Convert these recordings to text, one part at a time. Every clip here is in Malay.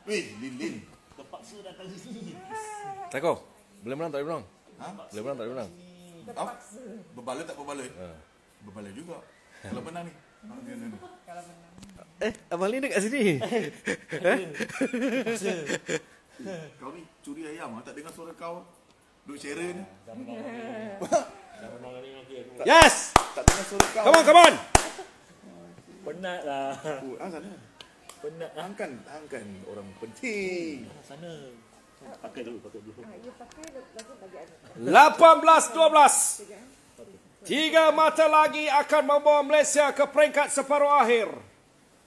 Wih, Lin. Terpaksa datang sini. Tako, boleh menang tak boleh menang? Ha? Boleh menang tak boleh menang? Berbala tak berbala? Berbala juga. Kalau menang ni. Ni. Abang Lin dekat sini. Kau ni curi ayam tak dengar suara kau. Duk share ni. Yes! Tak dengar suara kau. Come on. Penat lah. Oh, sana. Penat. Angkan orang penting. Sana. Pakai dulu. 18-12. 3 mata lagi akan membawa Malaysia ke peringkat separuh akhir.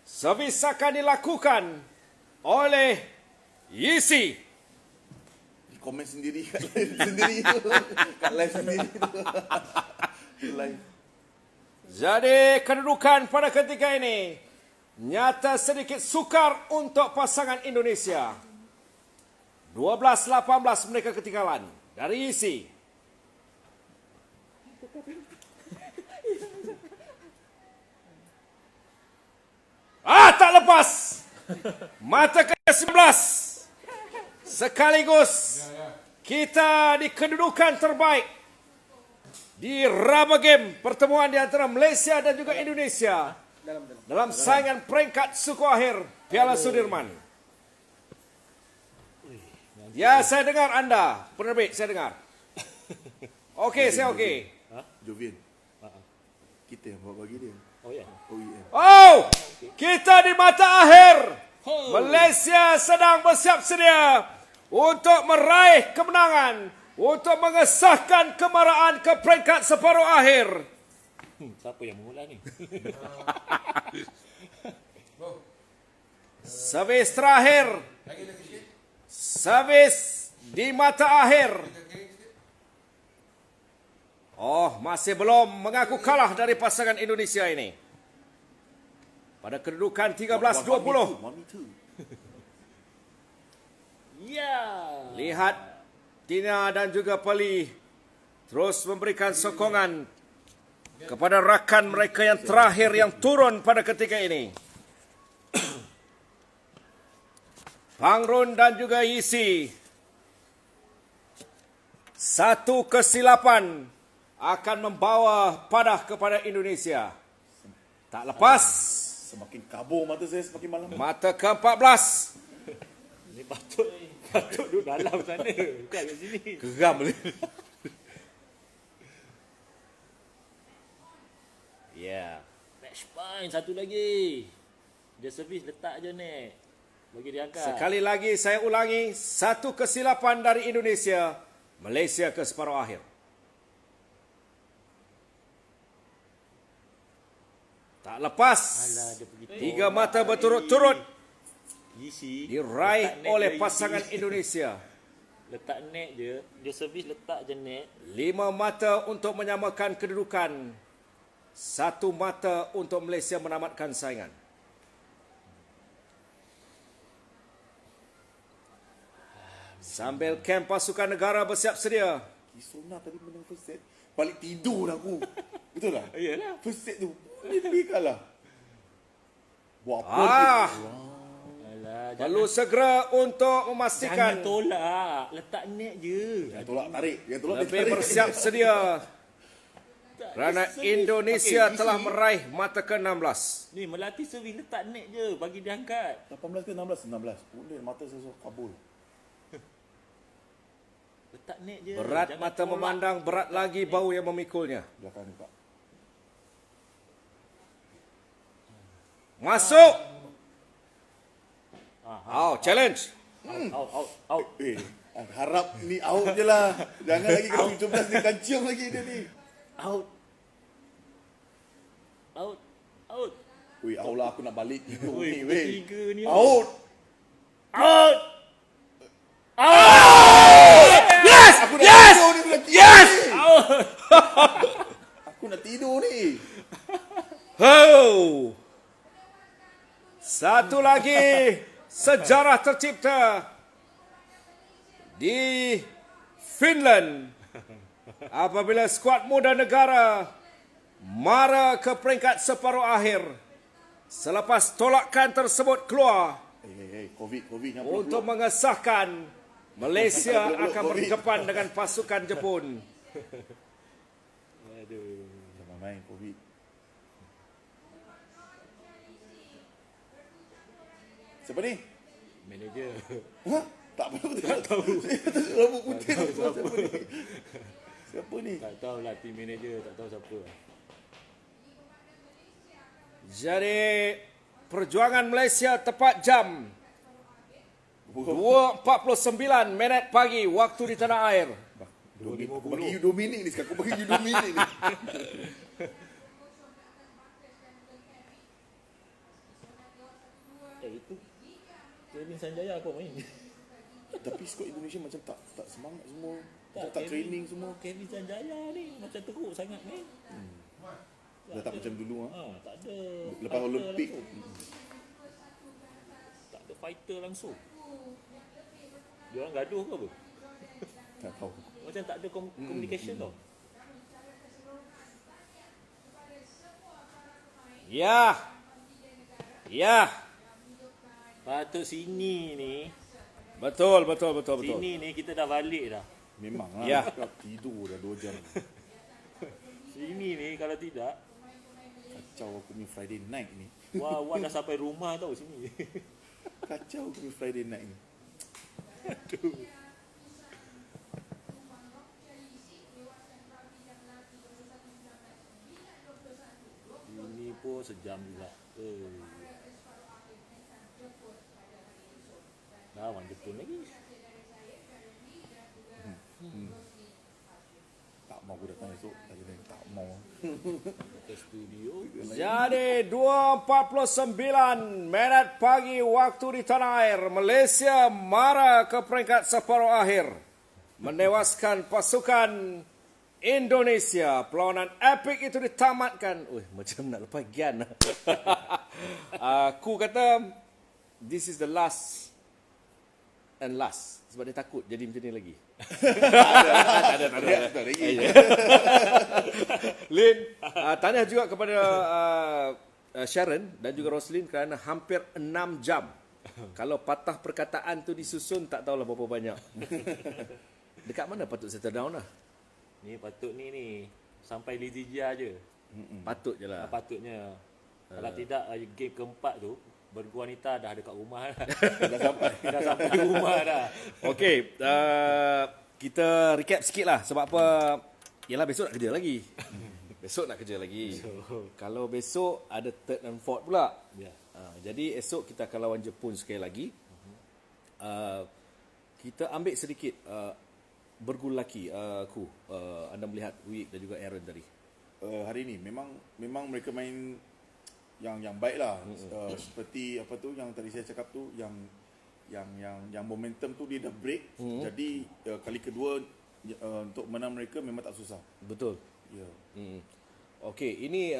Servis akan dilakukan oleh Yisi. Komen sendiri kat live sendiri tu. Kat live sendiri tu. Live. Jadi kedudukan pada ketika ini nyata sedikit sukar untuk pasangan Indonesia. 12-18 mereka ketinggalan dari Yisi. Tak lepas. Mata ke-19. Sekaligus kita di kedudukan terbaik di rubber game pertemuan di antara Malaysia dan juga Indonesia dalam saingan peringkat suku akhir Piala Sudirman. Ya, saya dengar anda, penerbit, saya dengar. Okey, saya okey. Jovian. Kita yang bawa bagi dia. Oh ya. OEM. Oh, kita di mata akhir. Malaysia sedang bersiap sedia untuk meraih kemenangan, untuk mengesahkan kemaraan ke peringkat separuh akhir. Siapa yang mula ni? Servis terakhir. Servis di mata akhir. Oh, masih belum mengaku kalah dari pasangan Indonesia ini. Pada kedudukan 13-20. Ya. Lihat Tina dan juga Peli terus memberikan sokongan kepada rakan mereka yang terakhir yang turun pada ketika ini. Pangrun dan juga Yisi. Satu kesilapan akan membawa padah kepada Indonesia. Tak lepas. Semakin kabur mata saya semakin malam. Mata ke-14. Ni patut duduk dalam sana. Bukan kat sini. Geram boleh. Ya. Match point satu lagi. Dia servis letak je ni. Bagi dia angkat. Sekali lagi saya ulangi. Satu kesilapan dari Indonesia. Malaysia ke separuh akhir. Tak lepas. Alah, dia pergi 3 mata berturut-turut Yisi diraih letak net oleh je, pasangan Yisi. Indonesia. Letak net je. Dia servis letak je net. 5 mata untuk menyamakan kedudukan. 1 mata untuk Malaysia menamatkan saingan. Sambil kem pasukan negara bersiap sedia. Kisona tadi menang first set. Balik tidur dah aku. Betul tak? Yalah. First set tu. Dia kalah. Buat apa Ah, Alah, perlu segera untuk jangan memastikan tolak. Letak net je. Yang tolak tarik. Yang tolak lebih tarik. bersiap sedia. Kerana Indonesia Okey, telah Yisi. meraih mata ke-16. Ni Melati servis letak net je. Bagi dia angkat. 18 ke 16? 16. Boleh mata saya suruh kabul. Letak net je. Berat Jangan mata tolak. memandang, berat lagi bau yang memikulnya. Belakang ni Pak. Masuk. Oh, challenge. Out. Harap ni out je lah. Jangan lagi kalau 17 dia kan cium lagi dia ni. Out. Weh, out lah aku nak balik tidur Weh, ni weh. ketiga ni. Out. Out. Yes! Aku nak Yes! tidur ni bukan tidur Yes! ni. Out. Aku nak tidur ni. Oh. Satu lagi sejarah tercipta di Finland apabila skuad muda negara mara ke peringkat separuh akhir selepas tolakan tersebut keluar COVID untuk mengesahkan Malaysia akan berdepan dengan pasukan Jepun. Aduh. Jangan main COVID. Siapa ni? Manager. Ha? Tak tahu. Rambut putih siapa ni? Siapa ni? Tak tahu lah team manager, tak tahu siapa. Jadi perjuangan Malaysia tepat jam 2.49 minit pagi waktu di tanah air. Aku bagi you 2 minit ni sekarang. Aku bagi you 2 minit ni. Itu Kevin Sanjaya apa main? Tapi skuad Indonesia macam tak semangat semua. Tak Kevin- training semua. Kevin Sanjaya ni macam teruk sangat main. Dah tak macam dulu Tak ada. Lepas fighter Olimpik. langsung. Tak ada fighter langsung. Dia orang gaduh ke apa? Tak tahu. Macam tak ada communication tau. Ya. Patut sini ni. Betul. Sini ni kita dah balik dah. Memang lah. Ya. Cakap tidur dah 2 jam. Sini ni kalau tidak, Kacau aku punya Friday night ni. Wan dah sampai rumah tau sini. Kacau aku punya Friday night ni. Ini pun sejam juga. Dah Wan Jepun lagi. Tak mau aku datang esok. Tak mau. Ke studio. Jadi 2.49 minit pagi waktu di tanah air. Malaysia mara ke peringkat separuh akhir. Menewaskan pasukan Indonesia. Perlawanan epik itu ditamatkan. Macam nak lepas gian. Aku kata this is the last and last. Sebab dia takut jadi macam ni lagi. Tak ada lagi. Lin, tanya juga kepada Sharon dan juga Roslyn kerana hampir 6 jam. Kalau patah perkataan tu disusun tak tahulah berapa banyak. Dekat mana patut settle down lah? Ni patut ni sampai Lizzie Jia je. Patut je lah. Patutnya. Kalau tidak game keempat tu bergu wanita dah dekat rumah dah. dah sampai rumah dah. Okey, kita recap sikit lah. Sebab apa? Yalah besok nak kerja lagi. Besok nak kerja lagi. Kalau besok ada third and fourth pula. Ya. Jadi esok kita akan lawan Jepun sekali lagi. Kita ambil sedikit bergu lelaki anda melihat Wik dan juga Aaron tadi. Hari ni memang mereka main yang baik lah. Seperti apa tu yang tadi saya cakap tu, yang momentum tu dia dah break. Jadi kali kedua untuk menang mereka memang tak susah. Betul. Ya. Okey, ini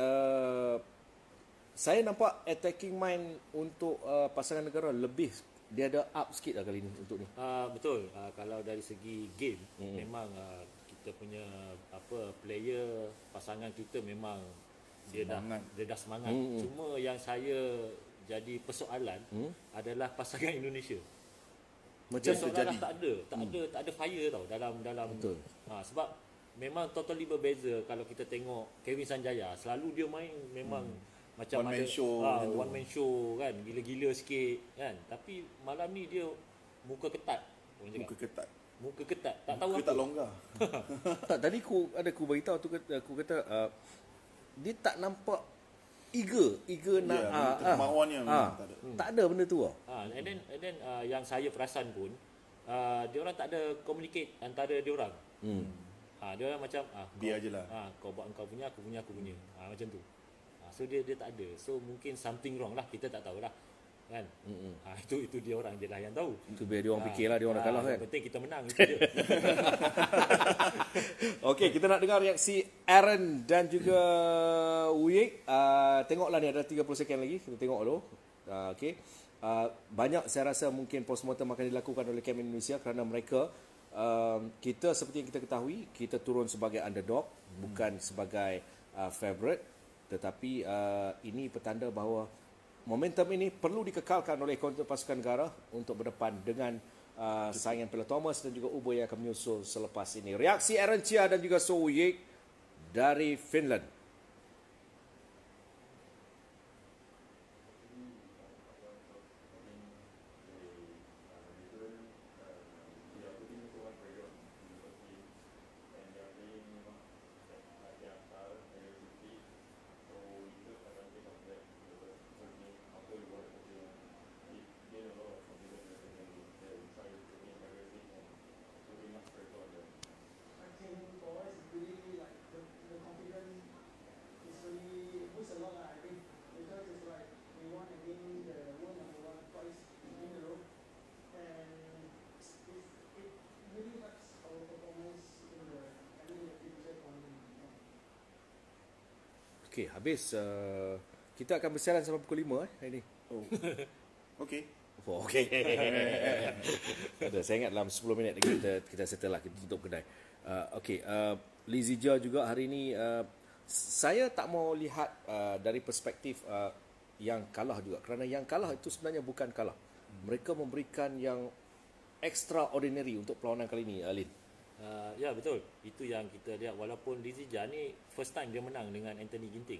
saya nampak attacking mind untuk pasangan negara lebih, dia ada up sikit lah kali ni untuk ni. Betul. Kalau dari segi game memang kita punya player pasangan kita memang dia dah semangat. Cuma yang saya jadi persoalan adalah pasangan Indonesia. Macam dia seolah-olah tak ada fire tau dalam Betul. sebab memang totally berbeza kalau kita tengok Kevin Sanjaya, selalu dia main memang macam One man show gitu. one man show kan, gila-gila sikit kan, tapi malam ni dia muka ketat. Muka ketat, tak tahu Muka apa. tak longgar. Tak, tadi aku beritahu tu, aku kata dia tak nampak eager nak kemauannya memang tak ada. Tak ada benda tu. And then yang saya perasan pun dia orang tak ada communicate antara dia orang. Dia orang macam Biar je lah. kau buat kau punya, aku punya. Macam tu. So dia tak ada. So mungkin something wrong lah, kita tak tahulah. Kan? Itu dia orang je lah yang tahu. Itu biar dia orang fikirlah dia orang dah kalah kan. Yang penting kita menang itu je. Okey, kita nak dengar reaksi Aaron dan juga Wik. Tengoklah ni ada 30 second lagi. Kita tengok dulu. Okey. Banyak saya rasa mungkin postmortem akan dilakukan oleh Camp Indonesia kerana mereka kita seperti yang kita ketahui, kita turun sebagai underdog, bukan sebagai favourite, tetapi ini petanda bahawa momentum ini perlu dikekalkan oleh pasukan negara untuk berdepan dengan saingan Piala Thomas dan juga Ubud yang akan menyusul selepas ini. Reaksi Aaron Chia dan juga So Yik dari Finland. Okey, habis kita akan bersiaran sampai pukul 5 hari ni. Oh. Okey. Oh, okey. Ada, saya ingat dalam 10 minit lagi kita settle lah, kita tutup kedai. Okey, Lee Zijia juga hari ni saya tak mau lihat dari perspektif yang kalah juga, kerana yang kalah itu sebenarnya bukan kalah. Mereka memberikan yang extraordinary untuk perlawanan kali ini, Alin. Ya betul, itu yang kita lihat. Walaupun Lizija ni first time dia menang dengan Anthony Ginting.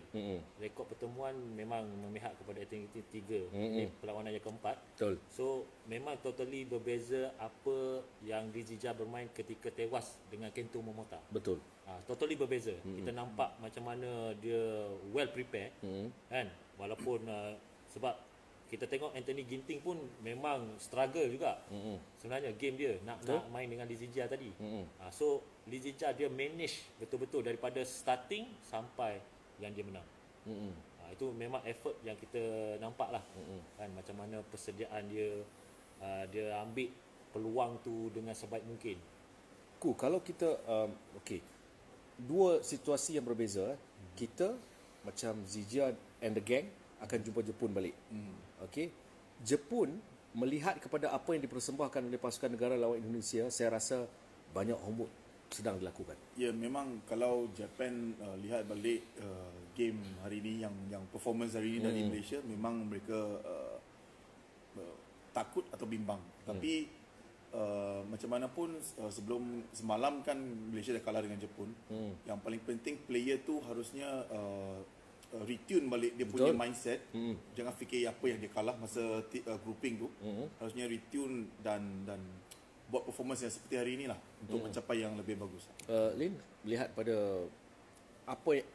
Rekod pertemuan memang memihak kepada Anthony Ginting 3 ni perlawanan yang keempat. Betul. So memang totally berbeza apa yang Lizija bermain ketika tewas dengan Kento Momota. Betul. Totally berbeza. Kita nampak macam mana dia well prepared, kan. Walaupun sebab kita tengok Anthony Ginting pun memang struggle juga. Sebenarnya game dia nak main dengan Lizija tadi. So Lizija dia manage betul-betul daripada starting sampai yang dia menang. Itu memang effort yang kita nampak lah. Kan macam mana persediaan dia, dia ambil peluang tu dengan sebaik mungkin. Kalau kita okey, dua situasi yang berbeza. Kita macam Zijia and the gang akan jumpa Jepun balik. Okey, Jepun melihat kepada apa yang dipersembahkan oleh pasukan negara lawan Indonesia, saya rasa banyak homework sedang dilakukan. Ya, memang kalau Japan lihat balik game hari ini, yang performance hari ini dari Malaysia, memang mereka takut atau bimbang. Tapi macam mana pun sebelum semalam kan Malaysia dah kalah dengan Jepun. Yang paling penting player tu harusnya retune balik dia punya mindset. Jangan fikir apa yang dia kalah masa grouping tu. Harusnya retune dan buat performance yang seperti hari inilah untuk mencapai yang lebih bagus. Lin, lihat pada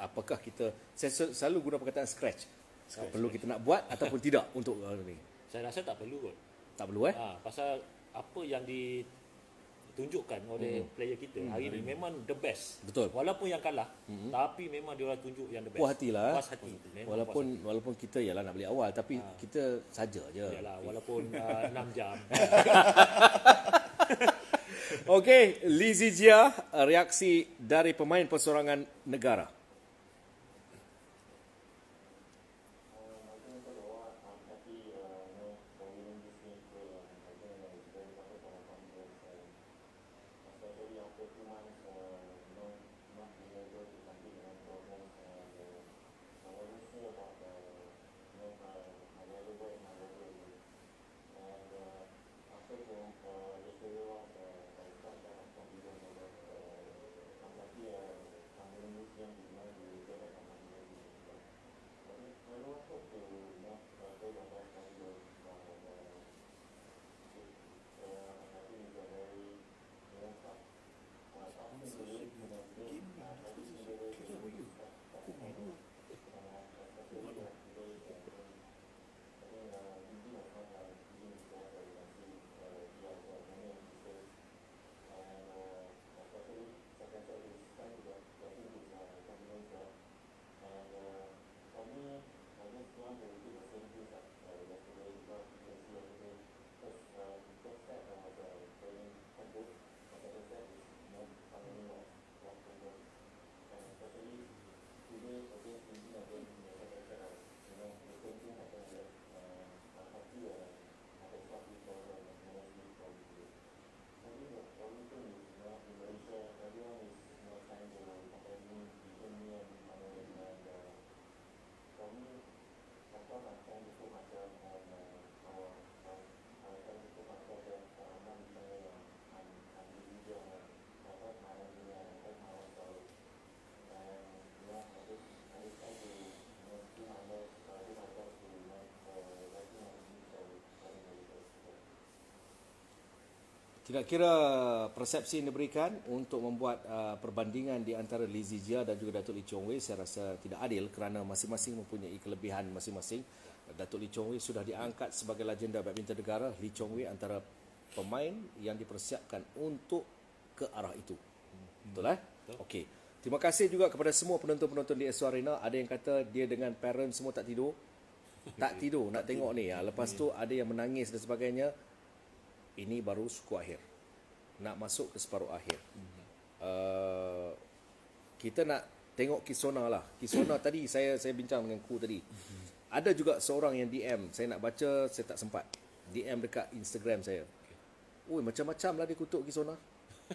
apakah kita, saya selalu guna perkataan scratch. Perlu kita nak buat ataupun tidak untuk ni. Saya rasa tak perlu kot. Tak perlu Pasal apa yang ditunjukkan oleh player kita hari ini memang the best. Betul. Walaupun yang kalah, tapi memang dia orang tunjuk yang the best. Puas hatilah. Puas hati. Walaupun kita ialah nak beli awal, tapi kita saja je. Yalah, walaupun 6 jam. Okey, Lee Zijia, reaksi dari pemain persorangan negara. Tidak kira persepsi yang diberikan untuk membuat perbandingan di antara Lee Zijia dan juga Datuk Lee Chong Wei, saya rasa tidak adil kerana masing-masing mempunyai kelebihan masing-masing. Datuk Lee Chong Wei sudah diangkat sebagai legenda badminton negara. Lee Chong Wei antara pemain yang dipersiapkan untuk ke arah itu. Betul Okey. Terima kasih juga kepada semua penonton-penonton di Eswa Arena. Ada yang kata dia dengan parent semua tak tidur. Tak tidur nak tengok ni. Lepas tu ada yang menangis dan sebagainya. Ini baru suku akhir. Nak masuk ke separuh akhir. Kita nak tengok Kisona lah. Kisona tadi saya bincang dengan Ku tadi. Ada juga seorang yang DM. Saya nak baca, saya tak sempat. DM dekat Instagram saya. Oi, macam-macam lah dia kutuk Kisona.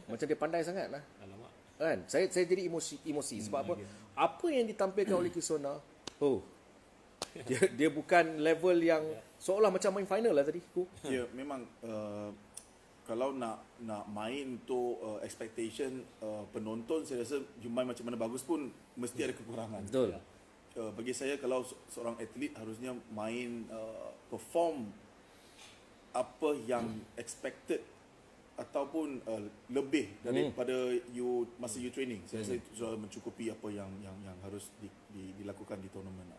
Macam dia pandai sangat lah. Alamak. Kan? Saya jadi emosi. Sebab apa? Apa yang ditampilkan oleh Kisona, dia bukan level yang seolah macam main final lah tadi. Ya, memang kalau nak main tu expectation penonton, saya rasa main macam mana bagus pun mesti ada kekurangan. Betul. Bagi saya, kalau seorang atlet harusnya main perform apa yang expected ataupun lebih daripada masa you training. Saya rasa itu sudah mencukupi apa yang harus dilakukan di tournament.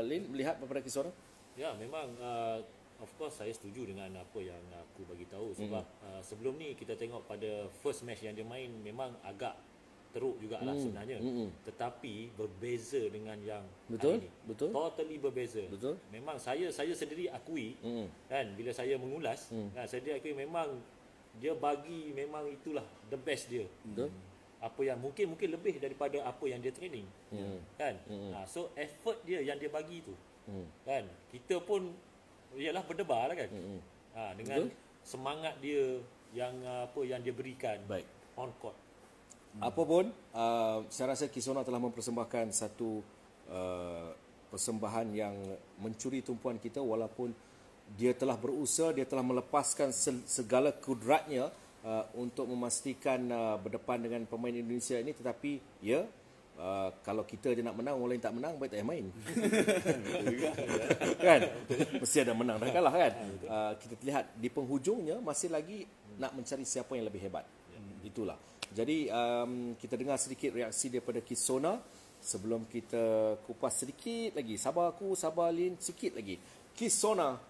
Lin, melihat kepada Kisona? Ya, memang of course saya setuju dengan apa yang aku bagi tahu sebab sebelum ni kita tengok pada first match yang dia main memang agak teruk jugalah sebenarnya. Tetapi berbeza dengan yang hari ni. Betul. Totally berbeza. Betul. Memang saya sendiri akui kan bila saya mengulas kan, saya sendiri akui memang dia bagi memang itulah the best dia. Betul. Apa yang mungkin lebih daripada apa yang dia training. Kan? So effort dia yang dia bagi tu. Kan? Kita pun ialah berdebar lah kan. Dengan semangat dia yang apa yang dia berikan on court. Apa pun, saya rasa Kisona telah mempersembahkan satu persembahan yang mencuri tumpuan kita, walaupun dia telah berusaha, dia telah melepaskan segala kudratnya untuk memastikan berdepan dengan pemain Indonesia ini, tetapi kalau kita je nak menang, orang lain tak menang, baik tak payah main. Kan? Mesti ada menang dan kalah kan? Kita lihat di penghujungnya masih lagi nak mencari siapa yang lebih hebat. Itulah. Jadi kita dengar sedikit reaksi daripada Kisona sebelum kita kupas sedikit lagi. Sabar sabar Lin, sikit lagi. Kisona,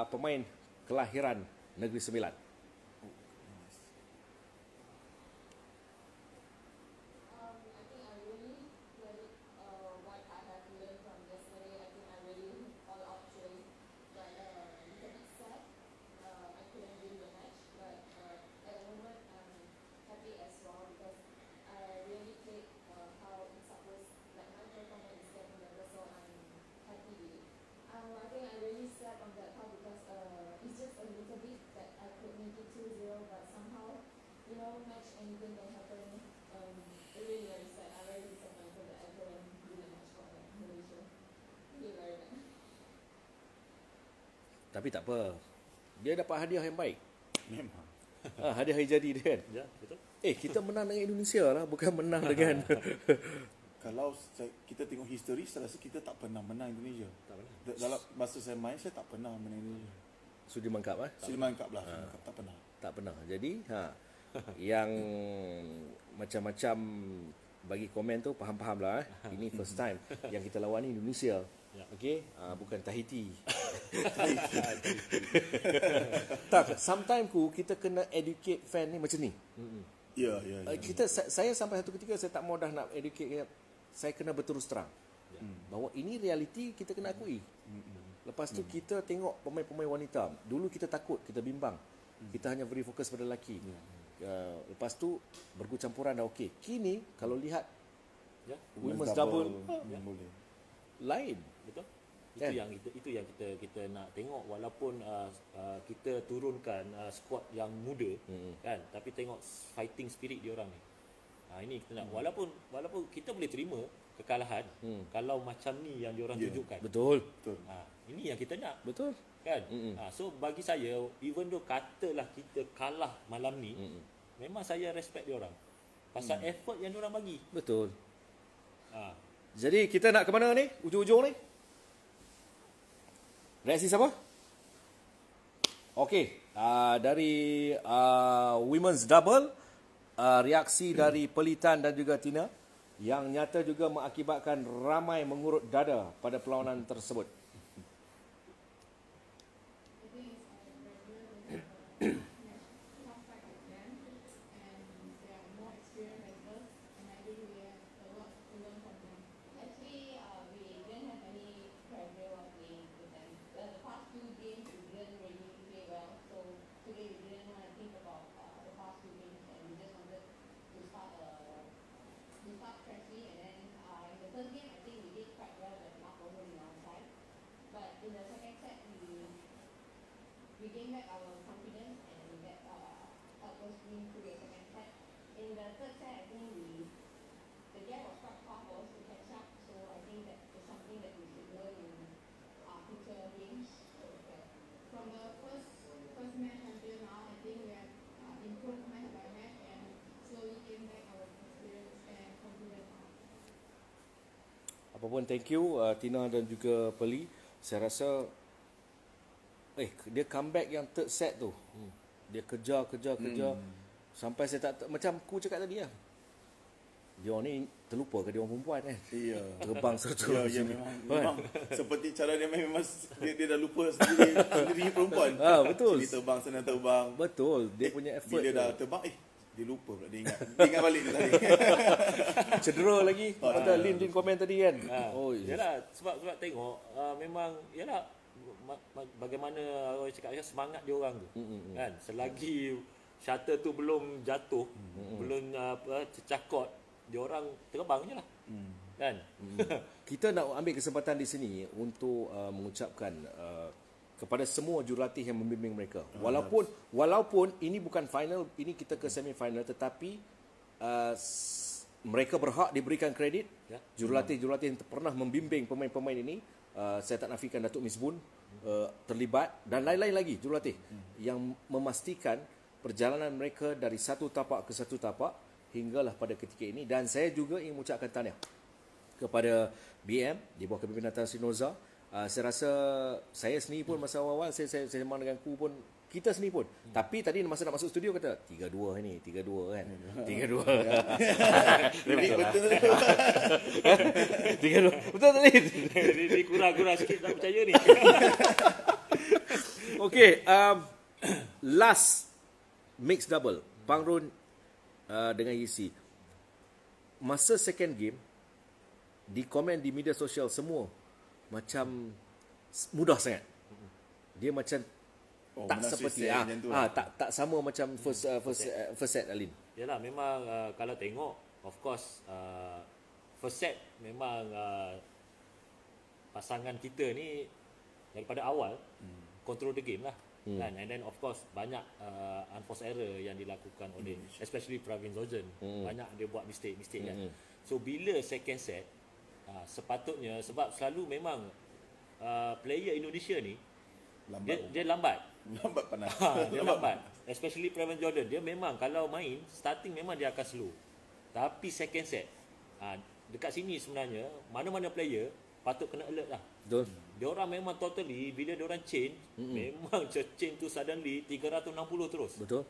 pemain kelahiran Negeri Sembilan. Tapi tak apa. Dia dapat hadiah yang baik. Memang. Hadiah hari jadi dia kan. Ya, betul. Kita menang dengan Indonesia lah, bukan menang dengan Kalau kita tengok history, saya rasa kita tak pernah menang Indonesia. Tak pernah. Dalam masa saya main, saya tak pernah menang Indonesia. Sudirman Cup Sudirman Cup lah. Tak pernah. Tak pernah. Jadi yang macam-macam bagi komen tu faham-faham lah. Ini first time yang kita lawan ni Indonesia. Okey, bukan Tahiti. Tak, sometimes kita kena educate fan ni macam ni. Ya. Saya sampai satu ketika saya tak mau dah nak educate, saya kena berterus terang bahawa ini realiti, kita kena akui. Lepas tu kita tengok pemain-pemain wanita. Dulu kita takut, kita bimbang. Kita hanya beri fokus pada lelaki. Lepas tu bercampuran dah okey. Kini kalau lihat women's double boleh. Lain. Betul. Kan? Itu yang kita nak tengok, walaupun kita turunkan squad yang muda kan, tapi tengok fighting spirit dia orang ni. Ini kita nak walaupun kita boleh terima kekalahan kalau macam ni yang dia orang tunjukkan. Betul. Ini yang kita nak. Betul. Kan? So bagi saya, even though katalah kita kalah malam ni, memang saya respect dia orang. Pasal effort yang dia orang bagi. Betul. Jadi kita nak ke mana ni? Ujung-ujung ni? Reaksi siapa? Okey, dari women's double, reaksi dari Pelitan dan juga Tina yang nyata juga mengakibatkan ramai mengurut dada pada perlawanan tersebut. Apapun, thank you Tina dan juga Peli. Saya rasa dia comeback yang third set tu. Dia kejar sampai saya tak macam aku cakap tadi lah. Dia orang ni terlupa ke dia orang perempuan kan? Iya. Terbang serta. Ya, memang seperti cara dia main, memang dia dah lupa sendiri perempuan. Betul. Sini terbang, sana terbang. Betul. Dia punya effort. Bila dah terbang, dia lupa pula. Dia ingat balik dia tadi. Cedera lagi. Ada Lin komen tadi kan. Yalah, sebab tengok memang yalah bagaimana orang cakap semangat dia orang tu. Kan? Selagi shuttle tu belum jatuh, belum cecah court, dia orang terbang je lah. Kan? Kita nak ambil kesempatan di sini untuk mengucapkan kepada semua jurulatih yang membimbing mereka. Walaupun ini bukan final, ini kita ke semi final, tetapi mereka berhak diberikan kredit. Jurulatih-jurulatih yang pernah membimbing pemain-pemain ini, saya tak nafikan Datuk Misbun terlibat dan lain-lain lagi jurulatih yang memastikan perjalanan mereka dari satu tapak ke satu tapak hinggalah pada ketika ini. Dan saya juga ingin mengucapkan tahniah kepada BM di bawah kepimpinan Tan Sri Noza. Saya rasa saya sendiri pun masa awal-awal saya memang dengan Ku pun, kita sendiri pun. Tapi tadi masa nak masuk studio kata 3-2 ni, 3-2 kan. 3-2. Betul. 3-2. Betul tadi. Ini kurang-kurang sikit tak percaya ni. Okey, last mixed double Pangrun dengan Yisi. Masa second game, di komen di media sosial semua macam mudah sangat. Dia macam tak seperti tak sama macam first set Alin. Yalah, memang kalau tengok of course first set memang pasangan kita ni daripada awal control the game lah. Kan? And then of course banyak unforced error yang dilakukan oleh especially Pravin Zojan. Banyak dia buat mistake kan. So bila second set sepatutnya, sebab selalu memang player Indonesia ni dia lambat panas. Dia lambat. Especially Pravin Jordan, dia memang kalau main starting memang dia akan slow. Tapi second set dekat sini sebenarnya mana-mana player patut kena alert lah. Betul. Dia orang memang totally bila dia orang change, memang change tu suddenly 360 terus. Betul.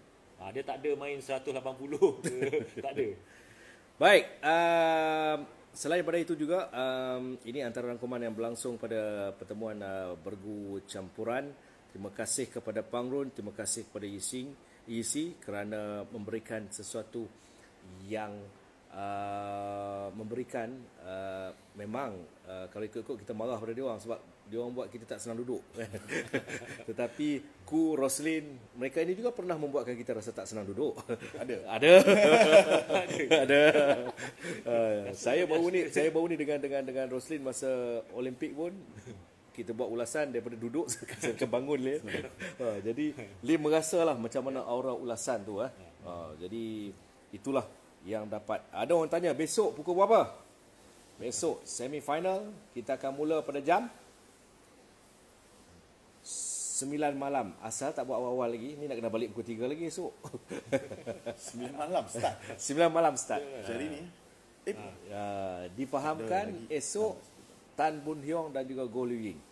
Dia tak ada main 180 tak ada. Baik, selain daripada itu juga, ini antara rangkuman yang berlangsung pada pertemuan bergu campuran. Terima kasih kepada Pangrun, terima kasih kepada Yisi kerana memberikan sesuatu yang memberikan memang kalau ikut-ikut kita marah pada dia orang sebab dia orang buat kita tak senang duduk. Tetapi Ku, Roslyn, mereka ini juga pernah membuatkan kita rasa tak senang duduk. Ada. Saya baru ni dengan Roslyn masa Olimpik pun kita buat ulasan daripada duduk ke bangun dia. Jadi Lim merasalah macam mana aura ulasan tu. Jadi itulah yang dapat. Ada orang tanya besok pukul berapa? Besok semi final kita akan mula pada jam 9 malam. Asal tak buat awal-awal lagi. Ni nak kena balik pukul 3 lagi esok. 9 malam start. 9 malam start. Jadi ni difahamkan esok Tan Boon Hiong dan juga Goh Liu Ying.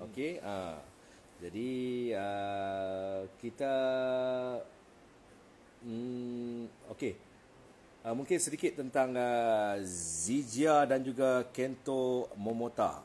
Okey. Jadi kita okey. Mungkin sedikit tentang Zijia dan juga Kento Momota.